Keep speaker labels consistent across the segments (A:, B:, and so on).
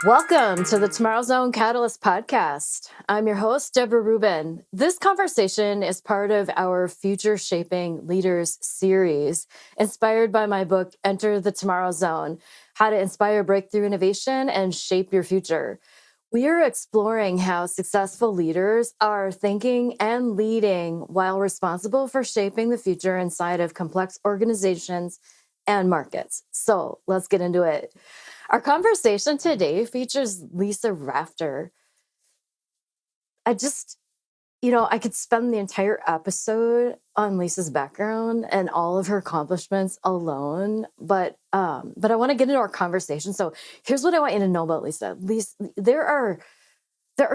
A: Welcome to the Tomorrow Zone Catalyst podcast. I'm your host, Deborah Rubin. This conversation is part of our Future Shaping Leaders series, inspired by my book, Enter the Tomorrow Zone: How to Inspire Breakthrough Innovation and Shape Your Future. We are exploring how successful leaders are thinking and leading while responsible for shaping the future inside of complex organizations and markets. So let's get into it. Our conversation today features Lisa Rafter. I could spend the entire episode on Lisa's background and all of her accomplishments alone, but I want to get into our conversation. So here's what I want you to know about Lisa. There are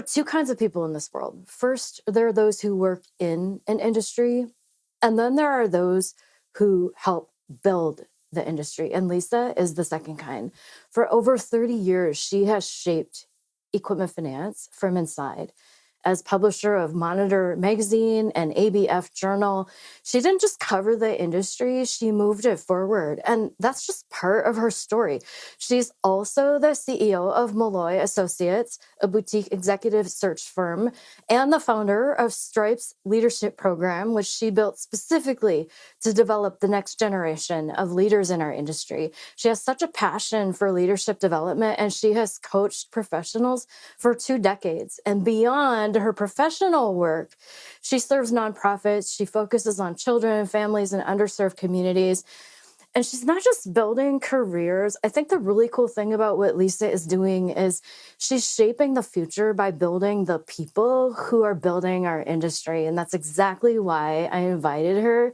A: two kinds of people in this world. First, there are those who work in an industry, and then there are those who help build the industry. And Lisa is the second kind. For over 30 years, she has shaped equipment finance from inside. As publisher of Monitor Magazine and ABF Journal, she didn't just cover the industry, she moved it forward. And that's just part of her story. She's also the CEO of Molloy Associates, a boutique executive search firm, and the founder of Stripes Leadership Program, which she built specifically to develop the next generation of leaders in our industry. She has such a passion for leadership development, and she has coached professionals for 2 decades. And beyond her professional work, she serves nonprofits. She focuses on children, families, and underserved communities. And she's not just building careers. I think the really cool thing about what Lisa is doing is she's shaping the future by building the people who are building our industry. And that's exactly why I invited her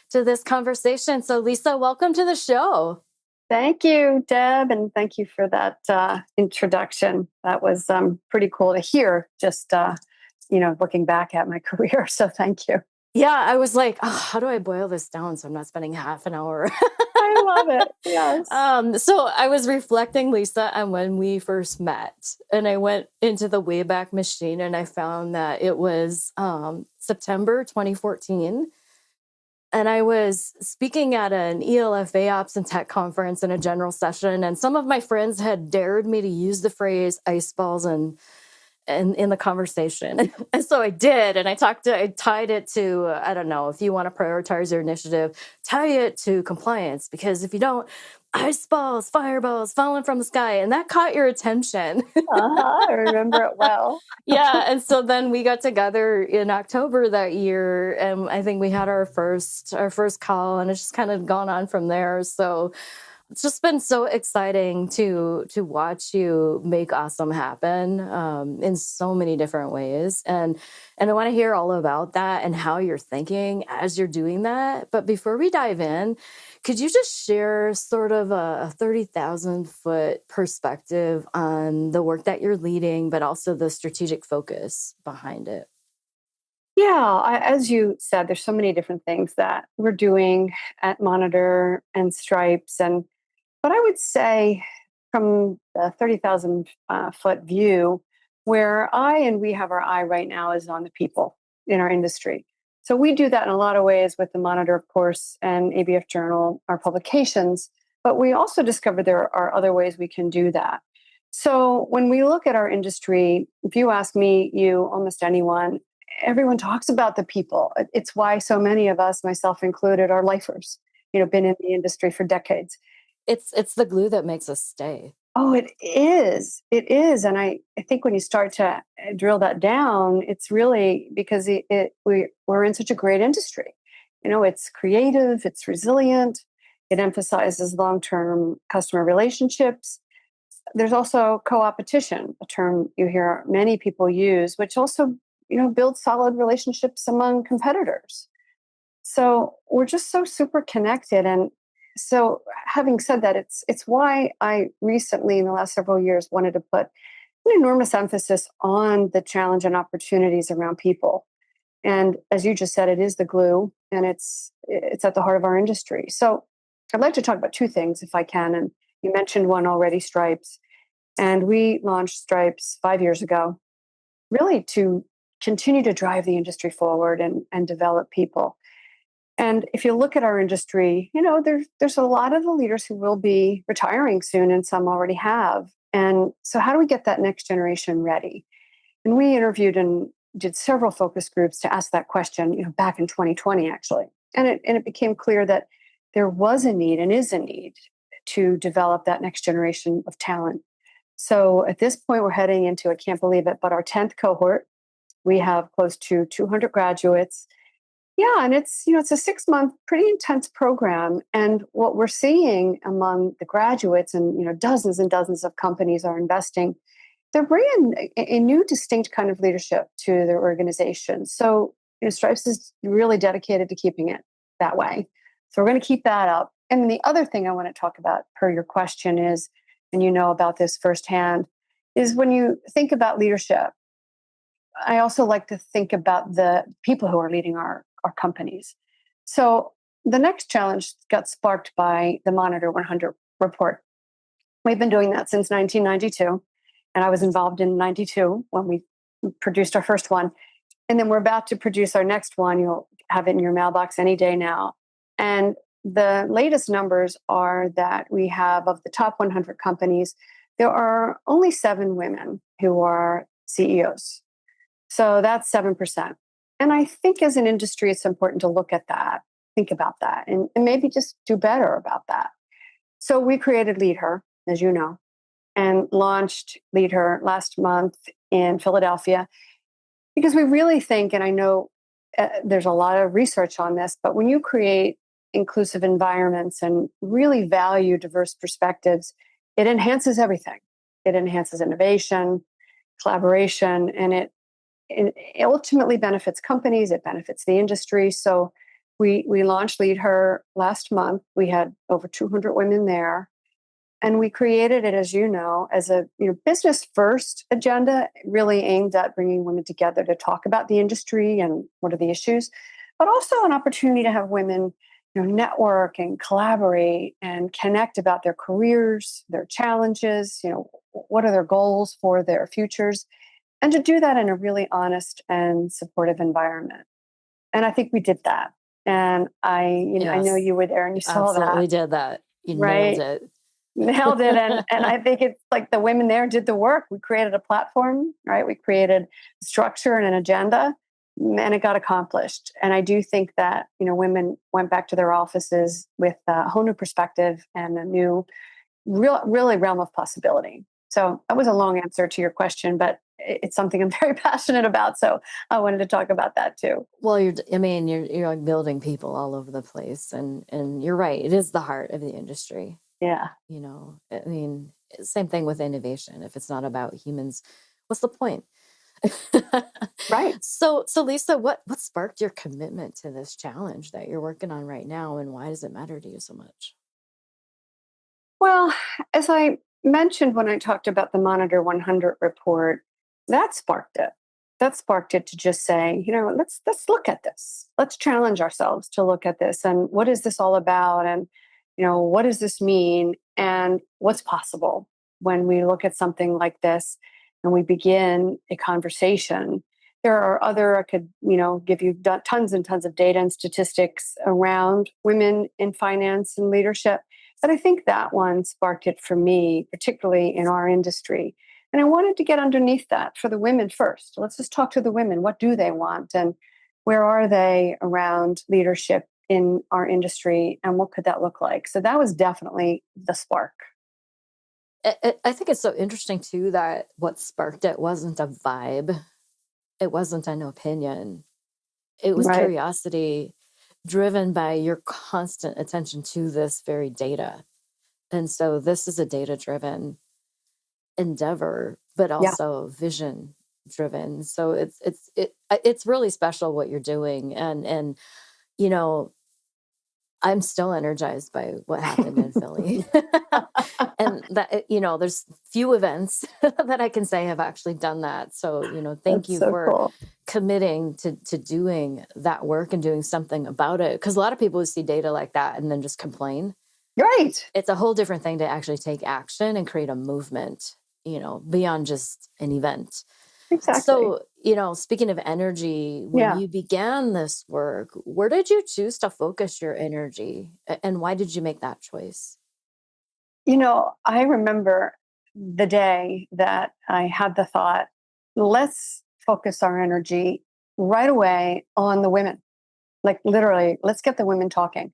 A: to this conversation. So Lisa, welcome to the show.
B: Thank you, Deb, and thank you for that introduction. That was pretty cool to hear, just, looking back at my career. So thank you.
A: Yeah, I was like, oh, how do I boil this down so I'm not spending half an hour?
B: I love it. Yes.
A: So I was reflecting, Lisa, on when we first met, and I went into the Wayback Machine, and I found that it was September 2014. And I was speaking at an ELFA Ops and Tech conference in a general session, and some of my friends had dared me to use the phrase ice balls and in the conversation. And so I did. And I tied it to, I don't know, if you want to prioritize your initiative, tie it to compliance, because if you don't, ice balls, fireballs falling from the sky. And that caught your attention.
B: I remember it well.
A: Yeah. And so then we got together in October that year, and I think we had our first call, and it's just kind of gone on from there. So it's just been so exciting to watch you make awesome happen in so many different ways. And I want to hear all about that and how you're thinking as you're doing that. But before we dive in, could you just share sort of a 30,000 foot perspective on the work that you're leading, but also the strategic focus behind it?
B: Yeah, as you said, there's so many different things that we're doing at Monitor and Stripes. But I would say from the 30,000 foot view, where we have our eye right now is on the people in our industry. So we do that in a lot of ways with the Monitor, of course, and ABF Journal, our publications. But we also discovered there are other ways we can do that. So when we look at our industry, if you ask me, you, almost anyone, everyone talks about the people. It's why so many of us, myself included, are lifers, been in the industry for decades.
A: It's the glue that makes us stay.
B: Oh, it is. It is. And I think when you start to drill that down, it's really because we're in such a great industry. It's creative, it's resilient, it emphasizes long-term customer relationships. There's also co-opetition, a term you hear many people use, which also, builds solid relationships among competitors. So we're just so super connected. And so having said that, it's why I recently, in the last several years, wanted to put an enormous emphasis on the challenge and opportunities around people. And as you just said, it is the glue, and it's at the heart of our industry. So I'd like to talk about 2 things, if I can. And you mentioned one already, Stripes. And we launched Stripes 5 years ago, really to continue to drive the industry forward and develop people. And if you look at our industry, there's a lot of the leaders who will be retiring soon, and some already have. And so, how do we get that next generation ready? And we interviewed and did several focus groups to ask that question, back in 2020, actually. And it became clear that there was a need and is a need to develop that next generation of talent. So at this point, we're heading into, I can't believe it, but our 10th cohort. We have close to 200 graduates. Yeah, and it's a 6-month, pretty intense program. And what we're seeing among the graduates, and dozens and dozens of companies are investing, they're bringing a new, distinct kind of leadership to their organization. So Stripes is really dedicated to keeping it that way. So we're going to keep that up. And then the other thing I want to talk about, per your question, is, and you know about this firsthand, is when you think about leadership, I also like to think about the people who are leading our companies. So the next challenge got sparked by the Monitor 100 report. We've been doing that since 1992, and I was involved in 92 when we produced our first one. And then we're about to produce our next one. You'll have it in your mailbox any day now. And the latest numbers are that we have, of the top 100 companies, there are only 7 women who are CEOs. So that's 7%. And I think as an industry, it's important to look at that, think about that, and maybe just do better about that. So we created Lead Her, as you know, and launched Lead Her last month in Philadelphia, because we really think, and I know there's a lot of research on this, but when you create inclusive environments and really value diverse perspectives, it enhances everything. It enhances innovation, collaboration, and it ultimately benefits companies. It benefits the industry. So we launched Lead Her last month. We had over 200 women there. And we created it, as you know, as a business first agenda, really aimed at bringing women together to talk about the industry and what are the issues, but also an opportunity to have women network and collaborate and connect about their careers, their challenges, what are their goals for their futures, and to do that in a really honest and supportive environment. And I think we did that. And I know you were there and you saw that.
A: Absolutely did that. You
B: right?
A: nailed it.
B: Nailed it. And I think it's like the women there did the work. We created a platform, right? We created structure and an agenda, and it got accomplished. And I do think that, women went back to their offices with a whole new perspective and a new, really realm of possibility. So that was a long answer to your question, but it's something I'm very passionate about. So I wanted to talk about that too.
A: Well, you're like building people all over the place, and you're right. It is the heart of the industry.
B: Yeah.
A: Same thing with innovation. If it's not about humans, what's the point?
B: Right.
A: So Lisa, what sparked your commitment to this challenge that you're working on right now, and why does it matter to you so much?
B: Well, as I mentioned when I talked about the Monitor 100 report, that sparked it. That sparked it to just say, let's look at this. Let's challenge ourselves to look at this, and what is this all about, and what does this mean, and what's possible when we look at something like this and we begin a conversation. There are I could, give you tons and tons of data and statistics around women in finance and leadership. But I think that one sparked it for me, particularly in our industry. And I wanted to get underneath that for the women first. Let's just talk to the women. What do they want? And where are they around leadership in our industry? And what could that look like? So that was definitely the spark.
A: I think it's so interesting, too, that what sparked it wasn't a vibe. It wasn't an opinion. It was
B: Right.
A: curiosity driven by your constant attention to this very data. And so this is a data-driven endeavor, but
B: Yeah.
A: also vision-driven. So it's really special what you're doing. And I'm still energized by what happened in Philly. And that, there's few events that I can say have actually done that. So, thank
B: That's
A: you
B: so
A: for
B: cool.
A: committing to doing that work and doing something about it. Because a lot of people see data like that and then just complain.
B: Right.
A: It's a whole different thing to actually take action and create a movement, beyond just an event.
B: Exactly.
A: So, speaking of energy, when
B: Yeah.
A: you began this work, where did you choose to focus your energy, and why did you make that choice?
B: I remember the day that I had the thought, let's focus our energy right away on the women. Like literally, let's get the women talking.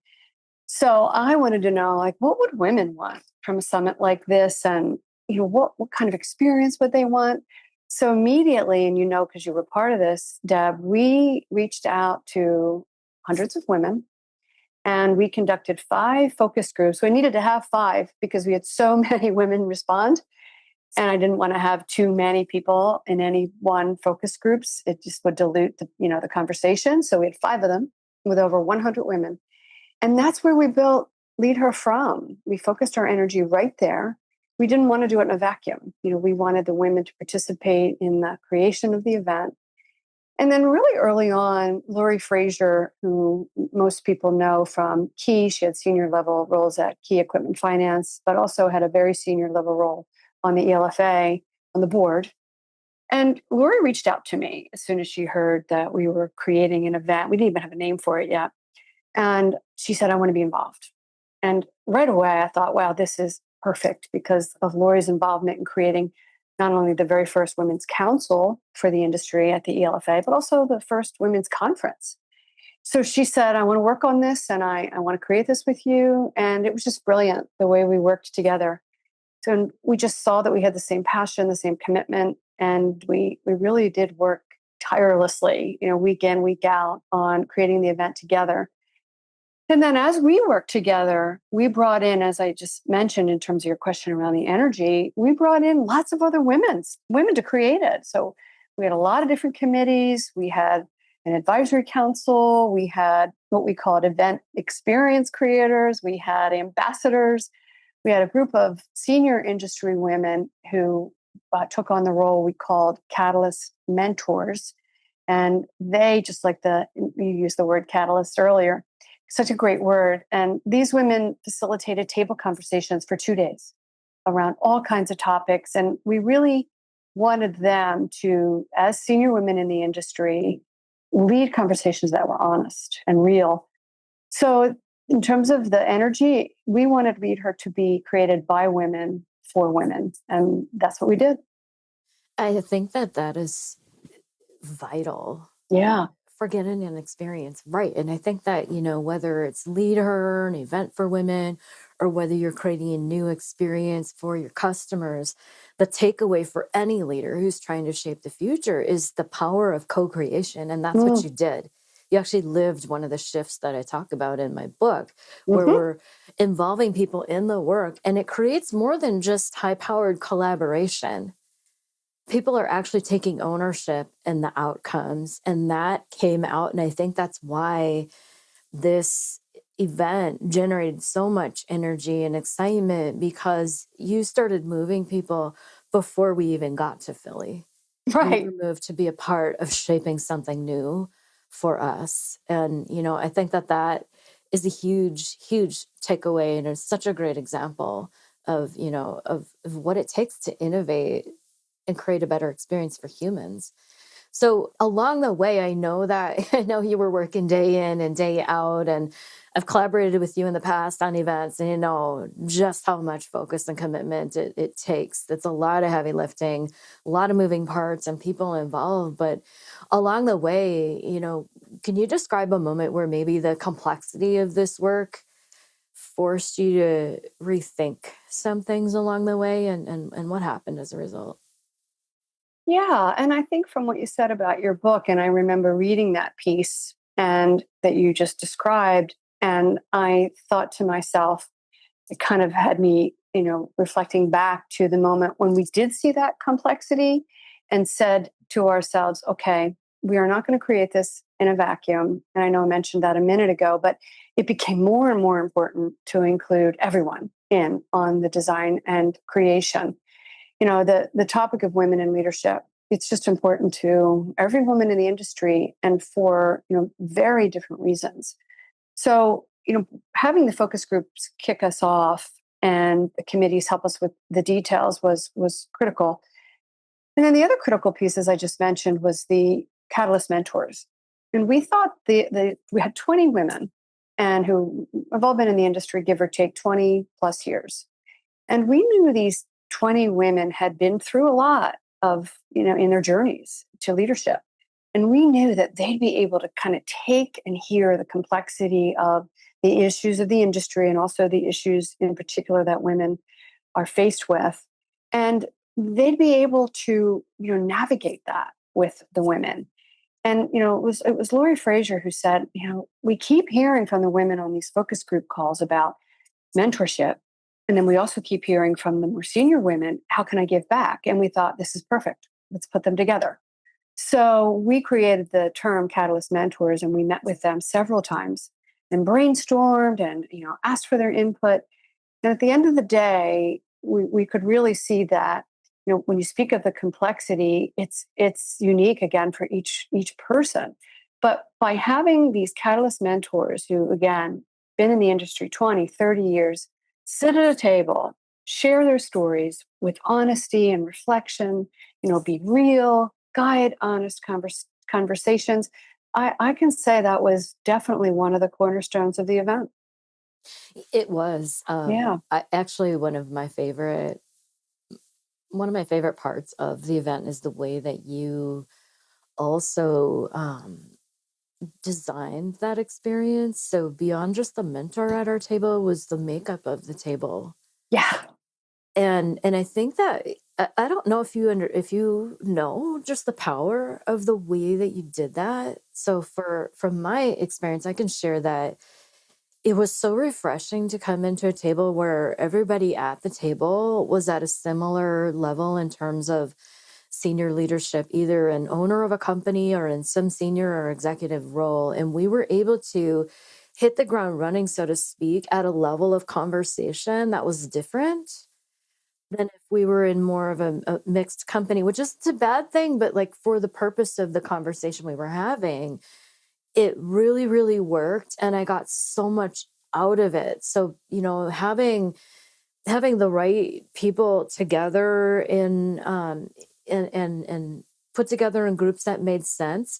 B: So I wanted to know, like, what would women want from a summit like this? And, what kind of experience would they want? So immediately, and because you were part of this, Deb, we reached out to hundreds of women and we conducted 5 focus groups. We needed to have 5 because we had so many women respond. And I didn't want to have too many people in any one focus groups. It just would dilute the conversation. So we had 5 of them with over 100 women. And that's where we built Lead Her From. We focused our energy right there. We didn't want to do it in a vacuum. We wanted the women to participate in the creation of the event. And then really early on, Lori Frazier, who most people know from Key, she had senior level roles at Key Equipment Finance, but also had a very senior level role on the ELFA on the board. And Lori reached out to me as soon as she heard that we were creating an event. We didn't even have a name for it yet. And she said, I want to be involved. And right away, I thought, wow, this is perfect because of Lori's involvement in creating not only the very first women's council for the industry at the ELFA, but also the first women's conference. So she said, I want to work on this and I want to create this with you. And it was just brilliant the way we worked together. So we just saw that we had the same passion, the same commitment, and we really did work tirelessly, week in, week out on creating the event together. And then as we worked together, we brought in, as I just mentioned in terms of your question around the energy, we brought in lots of other women to create it. So we had a lot of different committees. We had an advisory council. We had what we called event experience creators. We had ambassadors. We had a group of senior industry women who took on the role we called Catalyst Mentors. And they, just like you used the word catalyst earlier, such a great word. And these women facilitated table conversations for 2 days around all kinds of topics. And we really wanted them to, as senior women in the industry, lead conversations that were honest and real. So in terms of the energy, we wanted Lead Her to be created by women for women. And that's what we did.
A: I think that is vital.
B: Yeah.
A: For getting an experience right. And I think that, whether it's Lead Her, an event for women, or whether you're creating a new experience for your customers, the takeaway for any leader who's trying to shape the future is the power of co-creation. And that's what you did. You actually lived one of the shifts that I talk about in my book, where we're involving people in the work, and it creates more than just high-powered collaboration. People are actually taking ownership in the outcomes, and that came out. And I think that's why this event generated so much energy and excitement, because you started moving people before we even got to Philly.
B: Right.
A: You were moved to be a part of shaping something new for us. And, I think that is a huge, huge takeaway. And it's such a great example of, of what it takes to innovate and create a better experience for humans. So along the way, I know you were working day in and day out, and I've collaborated with you in the past on events, and you know just how much focus and commitment it takes. It's a lot of heavy lifting, a lot of moving parts and people involved. But along the way, can you describe a moment where maybe the complexity of this work forced you to rethink some things along the way, and what happened as a result?
B: Yeah. And I think from what you said about your book, and I remember reading that piece and that you just described, and I thought to myself, it kind of had me, reflecting back to the moment when we did see that complexity and said to ourselves, okay, we are not going to create this in a vacuum. And I know I mentioned that a minute ago, but it became more and more important to include everyone in on the design and creation. The topic of women in leadership, it's just important to every woman in the industry, and for very different reasons. So having the focus groups kick us off and the committees help us with the details was critical. And then the other critical piece, as I just mentioned, was the Catalyst Mentors. And we thought we had 20 women and who have all been in the industry, give or take 20 plus years. And we knew these 20 women had been through a lot of, in their journeys to leadership. And we knew that they'd be able to kind of take and hear the complexity of the issues of the industry and also the issues in particular that women are faced with. And they'd be able to, navigate that with the women. And, it was Lori Frazier who said, we keep hearing from the women on these focus group calls about mentorship. And then we also keep hearing from the more senior women, how can I give back? And we thought, this is perfect. Let's put them together. So we created the term Catalyst Mentors, and we met with them several times and brainstormed and, asked for their input. And at the end of the day, we could really see that, when you speak of the complexity, it's unique again for each person. But by having these catalyst mentors who, again, been in the industry 20, 30 years, sit at a table, share their stories with honesty and reflection, be real, guide honest conversations. I can say that was definitely one of the cornerstones of the event.
A: It was
B: Yeah.
A: actually one of my favorite parts of the event is the way that you also designed that experience. So beyond just the mentor at our table was the makeup of the table.
B: Yeah.
A: And I think that I don't know if you know just the power of the way that you did that. So from my experience, I can share that it was so refreshing to come into a table where everybody at the table was at a similar level in terms of senior leadership, either an owner of a company or in some senior or executive role. And we were able to hit the ground running, so to speak, at a level of conversation that was different than if we were in more of a mixed company, which isn't a bad thing, but like for the purpose of the conversation we were having, it really, really worked. And I got so much out of it. So, having the right people together and put together in groups that made sense.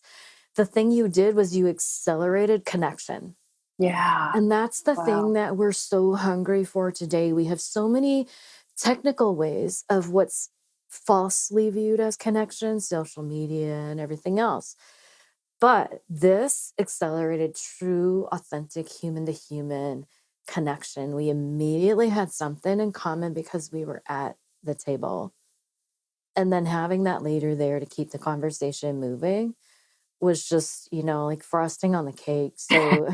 A: The thing you did was you accelerated connection.
B: Yeah.
A: And that's the thing
B: Wow.
A: that we're so hungry for today. We have so many technical ways of what's falsely viewed as connection, social media and everything else. But this accelerated true, authentic human to human connection. We immediately had something in common because we were at the table. And then having that leader there to keep the conversation moving was just, like frosting on the cake. So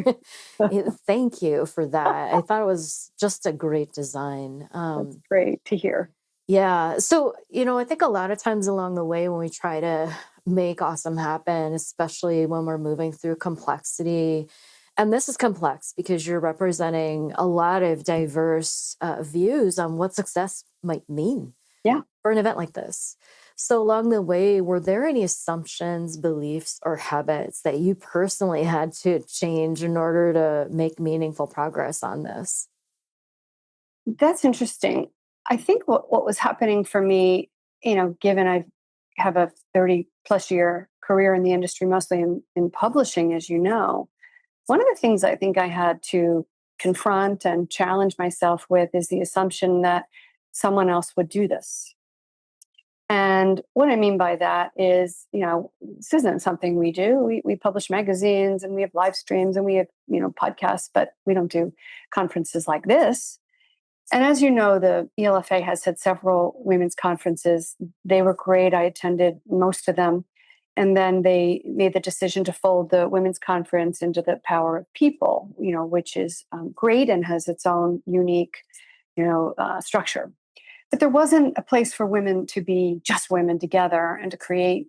A: thank you for that. I thought it was just a great design.
B: That's great to hear.
A: Yeah. So, I think a lot of times along the way when we try to make awesome happen, especially when we're moving through complexity, and this is complex because you're representing a lot of diverse views on what success might mean
B: Yeah.
A: for an event like this. So, along the way, were there any assumptions, beliefs, or habits that you personally had to change in order to make meaningful progress on this?
B: That's interesting. I think what was happening for me, given I have a 30 plus year career in the industry, mostly in publishing, as you know, one of the things I think I had to confront and challenge myself with is the assumption that someone else would do this. And what I mean by that is, this isn't something we do. We publish magazines and we have live streams and we have, podcasts, but we don't do conferences like this. And as you know, the ELFA has had several women's conferences. They were great. I attended most of them. And then they made the decision to fold the women's conference into the Power of People, which is great and has its own unique, structure. But there wasn't a place for women to be just women together and to create,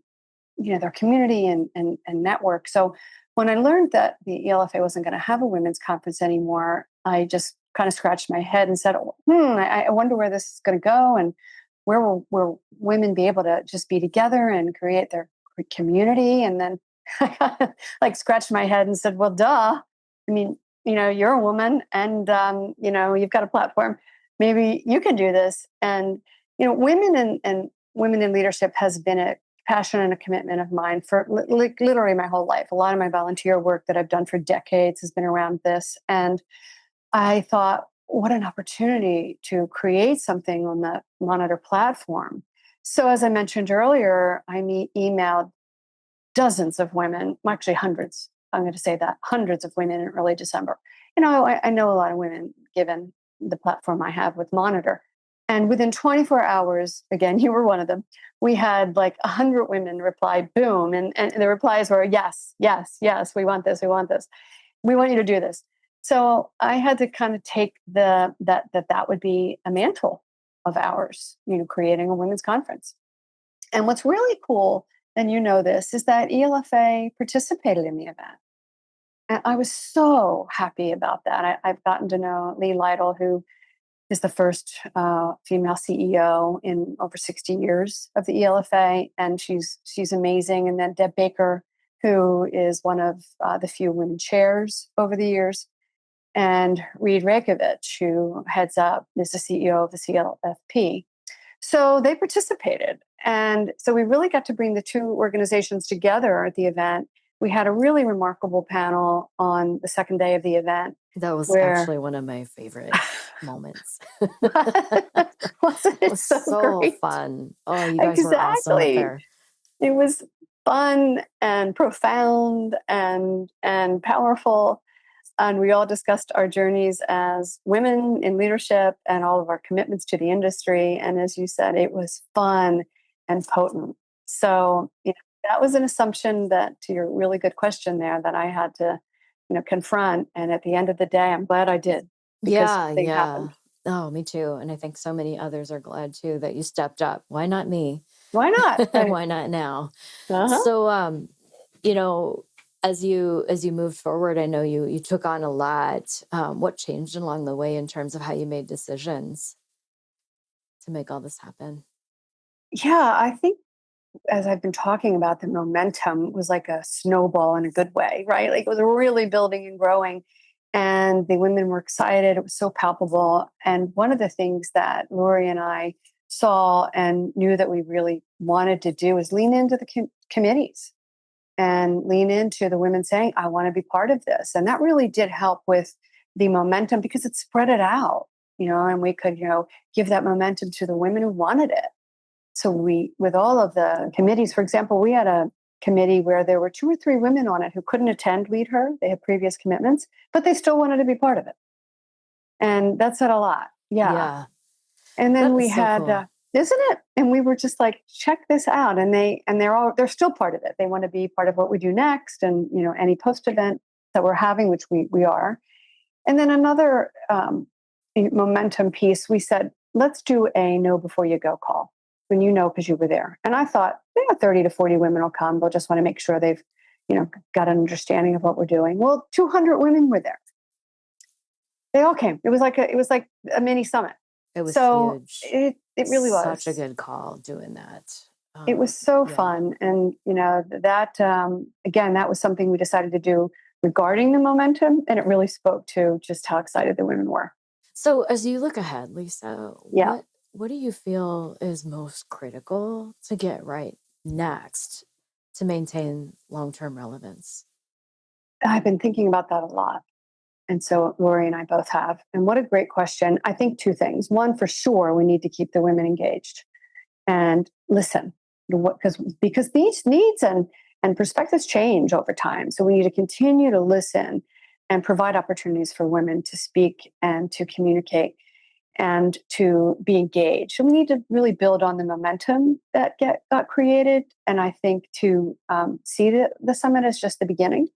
B: their community and network. So when I learned that the ELFA wasn't going to have a women's conference anymore, I just kind of scratched my head and said, I wonder where this is going to go and where will women be able to just be together and create their community. And then I like scratched my head and said, well, duh. I mean, you're a woman and, you've got a platform. Maybe you can do this. And, women and women in leadership has been a passion and a commitment of mine for literally my whole life. A lot of my volunteer work that I've done for decades has been around this. And I thought, what an opportunity to create something on the Monitor platform. So, as I mentioned earlier, emailed dozens of women, well, actually hundreds. I'm going to say that hundreds of women in early December. I know a lot of women given the platform I have with Monitor. And within 24 hours, again, you were one of them, we had like 100 women reply, boom. And the replies were, yes, yes, yes, we want this, we want this. We want you to do this. So I had to kind of take that would be a mantle of ours, creating a women's conference. And what's really cool, and this, is that ELFA participated in the event. And I was so happy about that. I've gotten to know Lee Lytle, who is the first female CEO in over 60 years of the ELFA, and she's amazing. And then Deb Baker, who is one of the few women chairs over the years, and Reed Rekovich, who is the CEO of the CLFP. So they participated. And so we really got to bring the two organizations together at the event. We had a really remarkable panel on the second day of the event.
A: That was actually one of my favorite moments.
B: Wasn't it so great?
A: Fun. Oh, you guys were awesome up there.
B: It was fun and profound and powerful. And we all discussed our journeys as women in leadership and all of our commitments to the industry. And as you said, it was fun and potent. So that was an assumption that, to your really good question there, that I had to, confront. And at the end of the day, I'm glad I did.
A: Yeah. Oh, me too. And I think so many others are glad too that you stepped up. Why not me?
B: Why not?
A: Why not now?
B: Uh-huh.
A: So, as you moved forward, I know you took on a lot. What changed along the way in terms of how you made decisions to make all this happen?
B: Yeah, I think as I've been talking about, the momentum was like a snowball in a good way, right? Like it was really building and growing, and the women were excited. It was so palpable. And one of the things that Lori and I saw and knew that we really wanted to do is lean into the committees and lean into the women saying, I want to be part of this. And that really did help with the momentum because it spread it out, and we could, give that momentum to the women who wanted it. So with all of the committees, for example, we had a committee where there were 2 or 3 women on it who couldn't attend Lead Her. They had previous commitments, but they still wanted to be part of it. And that said a lot. Yeah. And then we had, cool. Isn't it? And we were just like, check this out. And they're still part of it. They want to be part of what we do next. And, any post event that we're having, which we are. And then another momentum piece, we said, let's do a know before you go call. When because you were there. And I thought, 30 to 40 women will come. They'll just want to make sure they've, got an understanding of what we're doing. Well, 200 women were there. They all came. It was like a mini summit.
A: It was huge.
B: It really was.
A: Such a good call doing that.
B: It was so fun. And, that, again, that was something we decided to do regarding the momentum. And it really spoke to just how excited the women were.
A: So as you look ahead, Lisa, what do you feel is most critical to get right next to maintain long-term relevance?
B: I've been thinking about that a lot. And so Lori and I both have. And what a great question. I think 2 things. One, for sure, we need to keep the women engaged and listen because these needs and perspectives change over time. So we need to continue to listen and provide opportunities for women to speak and to communicate and to be engaged. So we need to really build on the momentum that got created. And I think to see the summit as just the beginning.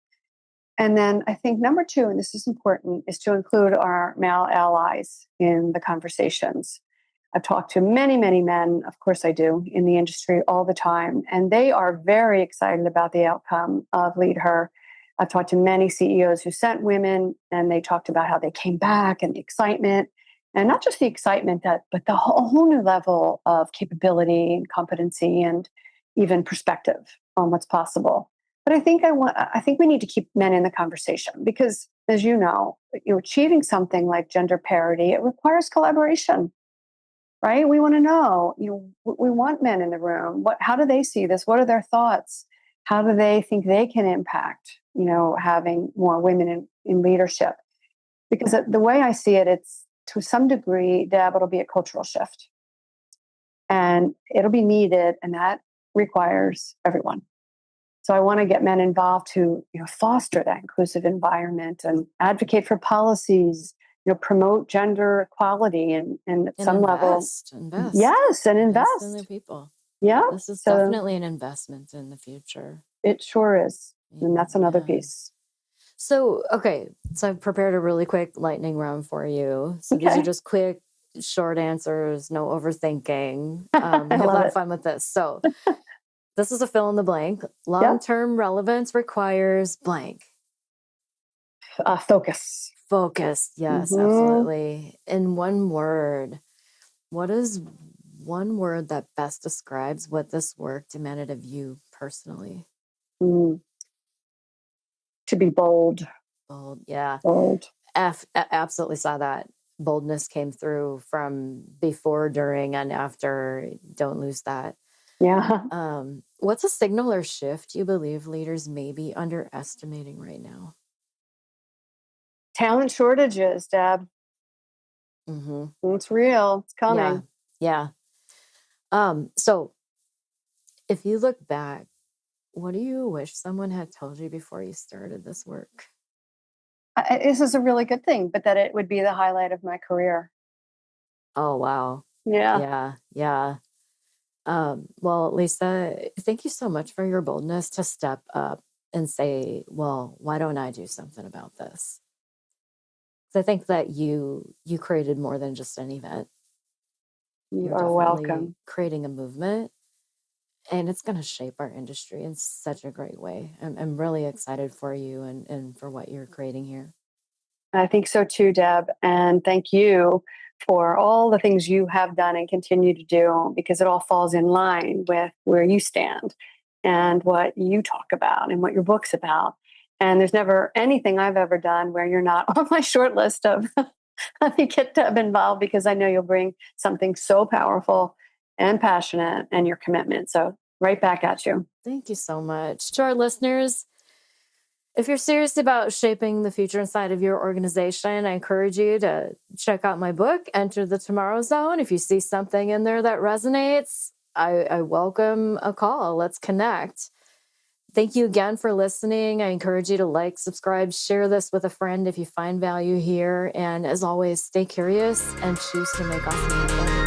B: And then I think number 2, and this is important, is to include our male allies in the conversations. I've talked to many, many men, of course I do, in the industry all the time, and they are very excited about the outcome of Lead Her. I've talked to many CEOs who sent women, and they talked about how they came back and the excitement. And not just the excitement, but the whole new level of capability and competency and even perspective on what's possible. But I think we need to keep men in the conversation because, as you know, achieving something like gender parity, it requires collaboration, right? We want to know, we want men in the room. How do they see this? What are their thoughts? How do they think they can impact, having more women in leadership? Because the way I see it, to some degree, Deb, it'll be a cultural shift. And it'll be needed, and that requires everyone. So I want to get men involved to foster that inclusive environment and advocate for policies, promote gender equality and at
A: And
B: some level,
A: invest.
B: yes, and
A: Invest in the
B: invest.
A: people.
B: Yeah.
A: This is
B: So
A: definitely an investment in the future.
B: it sure is. And that's another
A: Yeah.
B: piece.
A: So, okay. So I've prepared a really quick lightning round for you. So these are
B: Okay.
A: just quick, short answers, no overthinking.
B: I
A: Have a
B: love
A: lot
B: it.
A: of fun with this. So this is a fill in the blank. Long-term relevance requires blank.
B: Focus.
A: Focus. Yes,
B: Mhm.
A: absolutely. In one word, what is one word that best describes what this work demanded of you personally?
B: Mm. To be bold.
A: Bold. Yeah.
B: Bold.
A: Absolutely saw that. Boldness came through from before, during, and after. Don't lose that.
B: Yeah.
A: What's a signal or shift you believe leaders may be underestimating right now?
B: Talent shortages, Deb.
A: Mm-hmm.
B: It's real. It's coming.
A: Yeah. So if you look back, what do you wish someone had told you before you started this work?
B: This is a really good thing, but that it would be the highlight of my career.
A: Oh, wow.
B: Yeah.
A: Yeah. Well, Lisa, thank you so much for your boldness to step up and say, well, why don't I do something about this? 'Cause I think that you created more than just an event.
B: You
A: You're
B: are
A: definitely
B: welcome.
A: creating a movement, and it's going to shape our industry in such a great way. I'm really excited for you and for what you're creating here.
B: I think so too, Deb. And thank you for all the things you have done and continue to do, because it all falls in line with where you stand and what you talk about and what your book's about. And there's never anything I've ever done where you're not on my short list of let me get Deb involved, because I know you'll bring something so powerful and passionate, and your commitment. So right back at you.
A: Thank you so much. To our listeners, if you're serious about shaping the future inside of your organization, I encourage you to check out my book, Enter the Tomorrow Zone. If you see something in there that resonates, I welcome a call. Let's connect. Thank you again for listening. I encourage you to like, subscribe, share this with a friend if you find value here. And as always, stay curious and choose to make awesome.